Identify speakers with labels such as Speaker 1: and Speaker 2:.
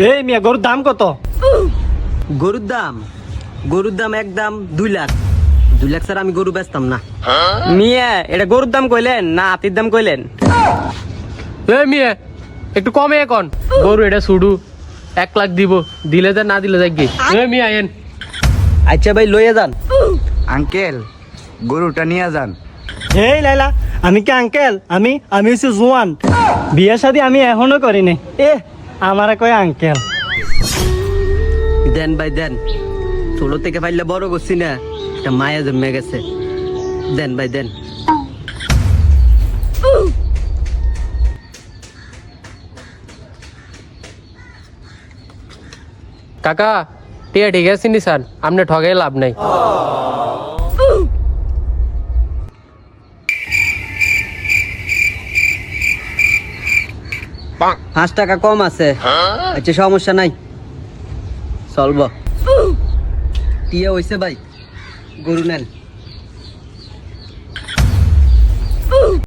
Speaker 1: এই মিয়া গরুর দাম কত?
Speaker 2: গরুর দাম একদম 2 লাখ। 2 লাখ স্যার আমি গরু বেচতাম না।
Speaker 3: মিয়া এটা গরুর দাম কইলেন না হাতির দাম কইলেন?
Speaker 4: এ মিয়া একটু কমে এখন গরু এটা শুডু 1 লাখ দিব, দিলে যা না দিলে যাই গে। এ মিয়া এন
Speaker 2: আচ্ছা ভাই লইয়া যান।
Speaker 5: আঙ্কেল গরুটা নিয়ে যান।
Speaker 1: এই লাইলা, আমি কি আঙ্কেল? আমি হচ্ছে জোয়ান, বিয়ে শাদী আমি এখনো করিনি। আমারে কয় আঙ্কেল।
Speaker 2: দেন ভাই দেন, ছোট থেকে পাইলে বড় করছি না, একটা মায়া জন্মে গেছে। দেন ভাই দেন।
Speaker 4: কাকা টিয়া ঠিক আছে নি স্যার, আপনি ঠগাই লাভ নাই।
Speaker 2: 5 টাকা কম আছে। আচ্ছা সমস্যা নাই, চলব। টিয়া হইছে ভাই, গরু নেন।